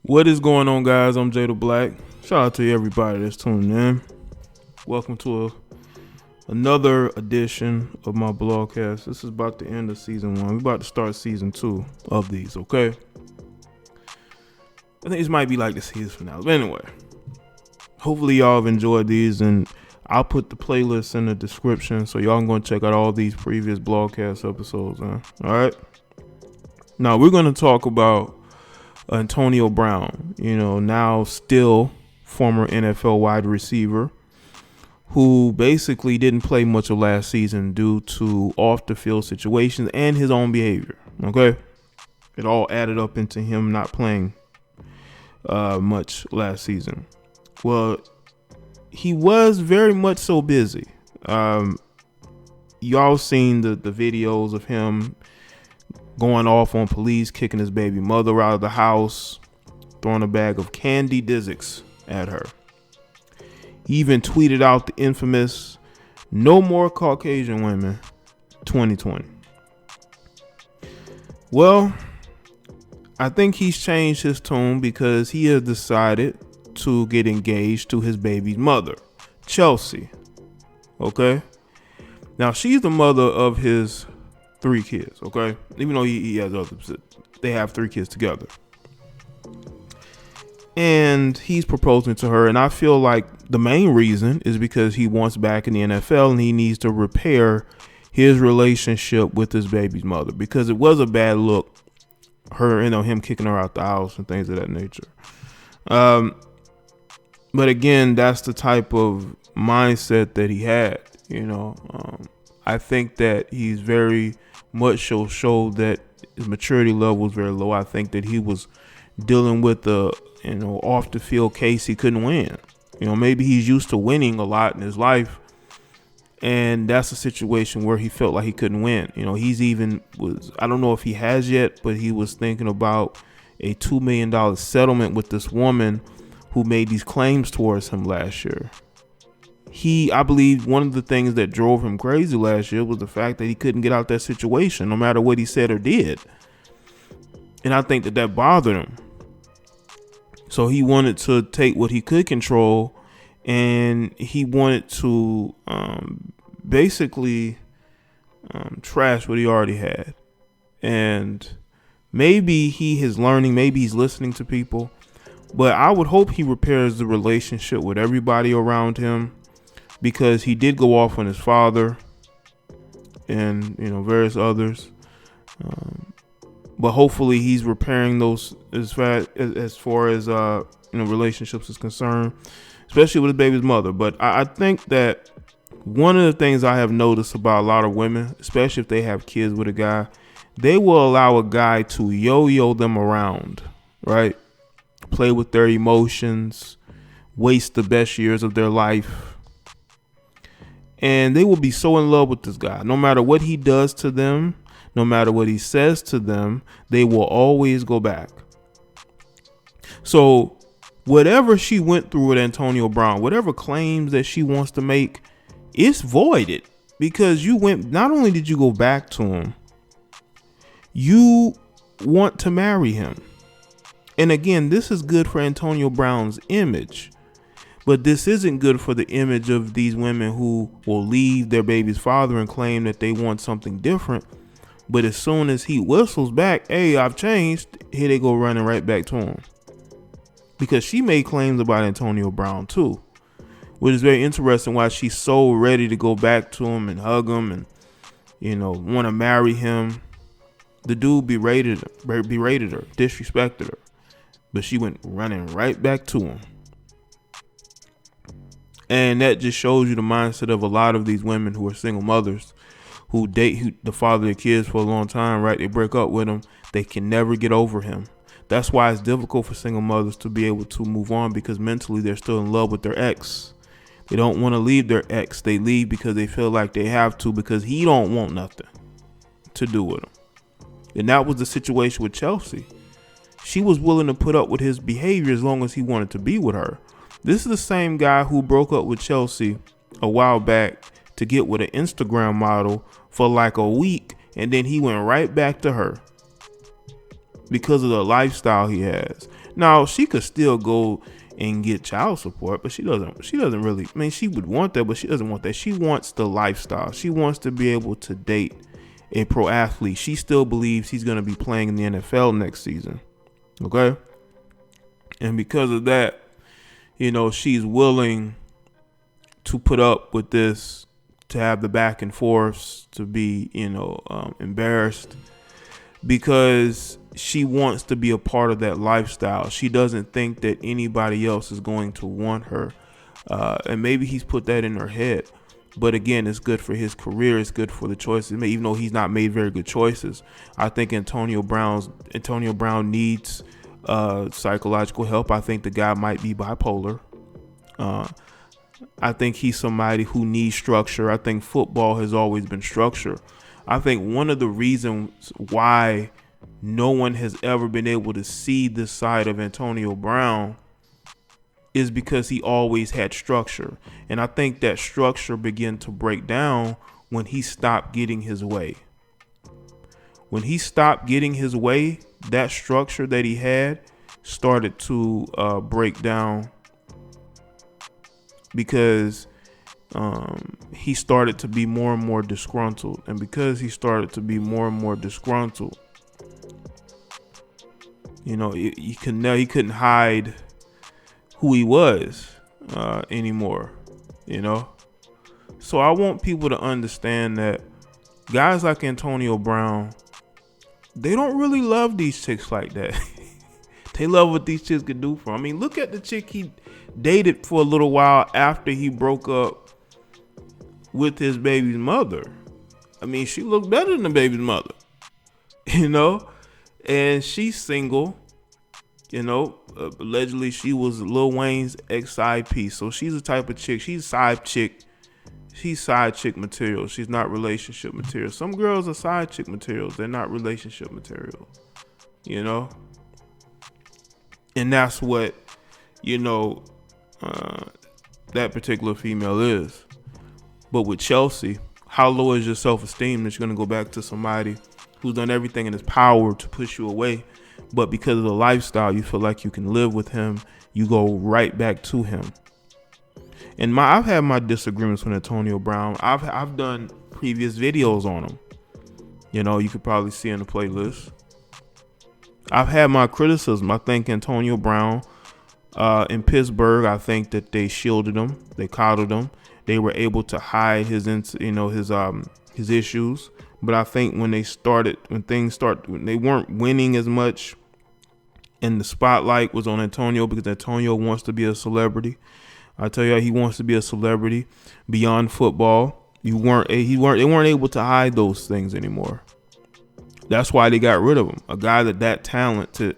What is going on, guys? I'm Jay the Black. Shout out to everybody that's tuning in. Welcome to another edition of my blogcast. This is about the end of season 1. We're about to start season 2 of these, okay? I think this might be like the season finale. But anyway, hopefully y'all have enjoyed these, and I'll put the playlist in the description so y'all can go and check out all these previous blogcast episodes, man. All right? Now, we're going to talk about Antonio Brown, now still former NFL wide receiver, who basically didn't play much of last season due to off the field situations and his own behavior. Okay, it all added up into him not playing much last season. Well, he was very much so busy. Y'all seen the videos of him going off on police, kicking his baby mother out of the house, throwing a bag of candy Dizix at her. He even tweeted out the infamous "No more Caucasian women 2020." Well, I think he's changed his tune because he has decided to get engaged to his baby's mother, Chelsea. Okay? Now, she's the mother of his 3 kids, okay? Even though he has others, they have 3 kids together. And he's proposing to her, and I feel like the main reason is because he wants back in the NFL and he needs to repair his relationship with his baby's mother, because it was a bad look, him kicking her out the house and things of that nature. But again, that's the type of mindset that he had, I think that he's very much showed that his maturity level was very low. I think that he was dealing with the off the field case he couldn't win. Maybe he's used to winning a lot in his life, and that's a situation where he felt like he couldn't win. He's even I don't know if he has yet, but he was thinking about a $2 million settlement with this woman who made these claims towards him last year. I believe one of the things that drove him crazy last year was the fact that he couldn't get out that situation no matter what he said or did. And I think that bothered him. So he wanted to take what he could control, and he wanted to basically trash what he already had. And maybe he is learning, maybe he's listening to people, but I would hope he repairs the relationship with everybody around him, because he did go off on his father and various others, but hopefully he's repairing those as far as relationships is concerned, especially with his baby's mother. But I think that one of the things I have noticed about a lot of women, especially if they have kids with a guy, they will allow a guy to yo-yo them around, right? Play with their emotions, waste the best years of their life. And they will be so in love with this guy. No matter what he does to them, no matter what he says to them, they will always go back. So whatever she went through with Antonio Brown, whatever claims that she wants to make, it's voided, because not only did you go back to him, you want to marry him. And again, this is good for Antonio Brown's image. But this isn't good for the image of these women who will leave their baby's father and claim that they want something different. But as soon as he whistles back, "Hey, I've changed," here they go running right back to him. Because she made claims about Antonio Brown too, which is very interesting why she's so ready to go back to him and hug him and, want to marry him. The dude berated her, disrespected her, but she went running right back to him. And that just shows you the mindset of a lot of these women who are single mothers, who date the father of their kids for a long time, right? They break up with him. They can never get over him. That's why it's difficult for single mothers to be able to move on, because mentally they're still in love with their ex. They don't want to leave their ex. They leave because they feel like they have to, because he don't want nothing to do with them. And that was the situation with Chelsea. She was willing to put up with his behavior as long as he wanted to be with her. This is the same guy who broke up with Chelsea a while back to get with an Instagram model for like a week, and then he went right back to her because of the lifestyle he has. Now she could still go and get child support, but she doesn't really. I mean, she would want that, but she doesn't want that. She wants the lifestyle. She wants to be able to date a pro athlete. She still believes he's going to be playing in the NFL next season. Okay. And because of that, she's willing to put up with this, to have the back and forths, to be, embarrassed, because she wants to be a part of that lifestyle. She doesn't think that anybody else is going to want her. And maybe he's put that in her head. But again, it's good for his career. It's good for the choices. Even though he's not made very good choices, I think Antonio Brown needs psychological help. I think the guy might be bipolar. I think he's somebody who needs structure. I think football has always been structure. I think one of the reasons why no one has ever been able to see this side of Antonio Brown is because he always had structure. And I think that structure began to break down when he stopped getting his way. When he stopped getting his way, that structure that he had started to break down, because he started to be more and more disgruntled. And because he started to be more and more disgruntled, he couldn't hide who he was anymore, So I want people to understand that guys like Antonio Brown, they don't really love these chicks like that. They love what these chicks can do for him. I mean, look at the chick he dated for a little while after he broke up with his baby's mother. I mean, she looked better than the baby's mother, and she's single. Allegedly she was Lil Wayne's ex-side piece. So she's the type of chick, she's side chick material. She's not relationship material. Some girls are side chick materials. They're not relationship material, and that's what, that particular female is. But with Chelsea, how low is your self-esteem that you're going to go back to somebody who's done everything in his power to push you away? But because of the lifestyle, you feel like you can live with him. You go right back to him. And I've had my disagreements with Antonio Brown. I've done previous videos on him. You could probably see in the playlist. I've had my criticism. I think Antonio Brown in Pittsburgh, I think that they shielded him. They coddled him. They were able to hide his issues. But I think when they weren't winning as much, and the spotlight was on Antonio, because Antonio wants to be a celebrity. I tell you, he wants to be a celebrity beyond football. They weren't able to hide those things anymore. That's why they got rid of him. A guy that talented,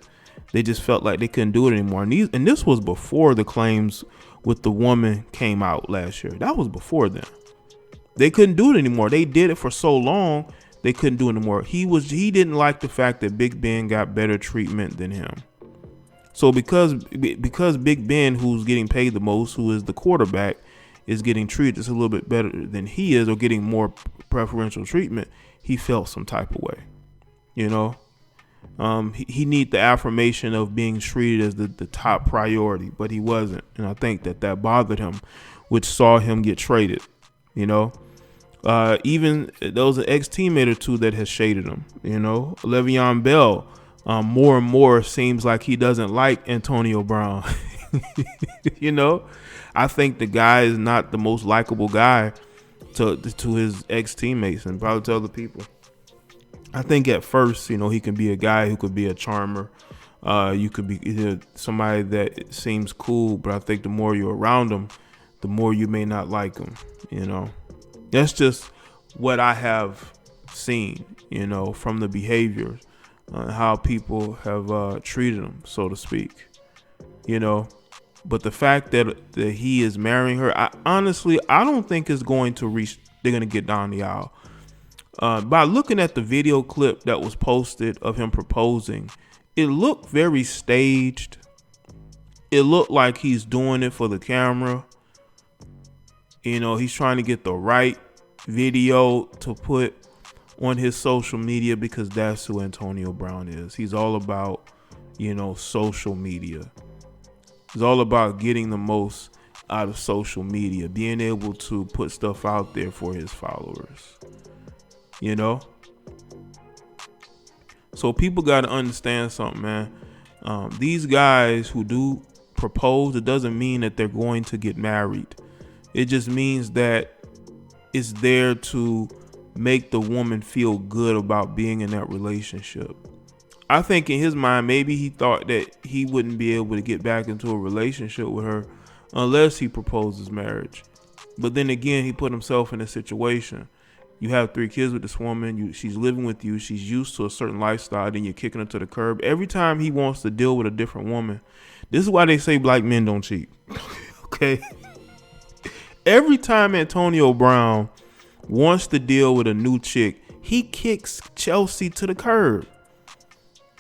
they just felt like they couldn't do it anymore. And this was before the claims with the woman came out last year. That was before then. They couldn't do it anymore. They did it for so long, they couldn't do it anymore. He didn't like the fact that Big Ben got better treatment than him. So because Big Ben, who's getting paid the most, who is the quarterback, is getting treated just a little bit better than he is, or getting more preferential treatment, he felt some type of way. He need the affirmation of being treated as the top priority, but he wasn't. And I think that bothered him, which saw him get traded. Even there was an ex-teammate or two that has shaded him. Le'Veon Bell, more and more seems like he doesn't like Antonio Brown. I think the guy is not the most likable guy to his ex-teammates and probably to other people. I think at first, he can be a guy who could be a charmer. You could be somebody that seems cool, but I think the more you're around him, the more you may not like him. That's just what I have seen, from the behavior, how people have treated him, so to speak, But the fact that he is marrying her, I don't think it's going to reach. They're going to get down the aisle. By looking at the video clip that was posted of him proposing, it looked very staged. It looked like he's doing it for the camera. He's trying to get the right video to put on his social media, because that's who Antonio Brown is. He's all about, social media. It's all about getting the most out of social media, being able to put stuff out there for his followers. So people got to understand something, man. These guys who do propose, it doesn't mean that they're going to get married. It just means that it's there to make the woman feel good about being in that relationship. I think in his mind, maybe he thought that he wouldn't be able to get back into a relationship with her unless he proposes marriage. But then again, he put himself in a situation. You have 3 kids with this woman. She's living with you. She's used to a certain lifestyle. Then you're kicking her to the curb. Every time he wants to deal with a different woman, this is why they say black men don't cheat. Okay. Every time Antonio Brown wants to deal with a new chick, he kicks Chelsea to the curb.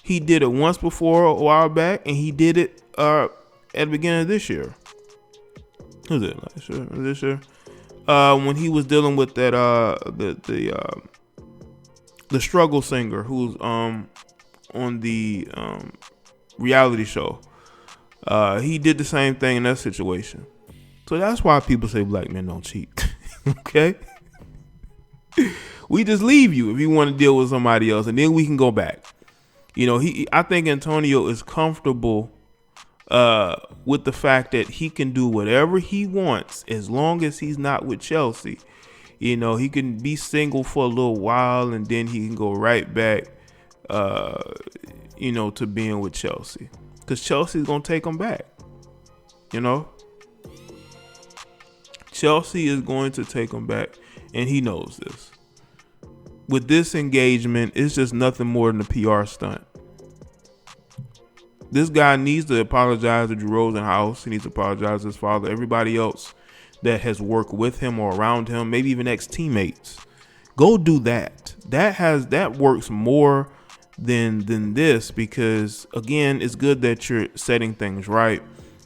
He did it once before a while back, and he did it at the beginning of this year. Who's it? Last year? This year? When he was dealing with that the struggle singer who's on the reality show. He did the same thing in that situation. So that's why people say black men don't cheat. Okay? We just leave you if you want to deal with somebody else, and then we can go back. I think Antonio is comfortable with the fact that he can do whatever he wants as long as he's not with Chelsea. He can be single for a little while, and then he can go right back, to being with Chelsea, because Chelsea's gonna take him back. Chelsea is going to take him back, and he knows this. With this engagement, it's just nothing more than a PR stunt. This guy needs to apologize to Drew Rosenhaus. He needs to apologize to his father, everybody else that has worked with him or around him, maybe even ex-teammates. Go do that. That works more than this, because again, it's good that you're setting things right,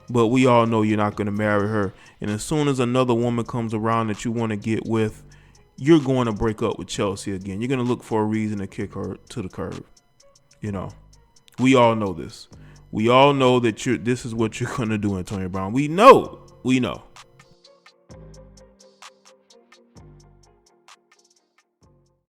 but we all know you're not going to marry her. And as soon as another woman comes around that you want to get with, you're going to break up with Chelsea again. You're going to look for a reason to kick her to the curb. We all know this. We all know that this is what you're going to do, Antonio Brown. We know.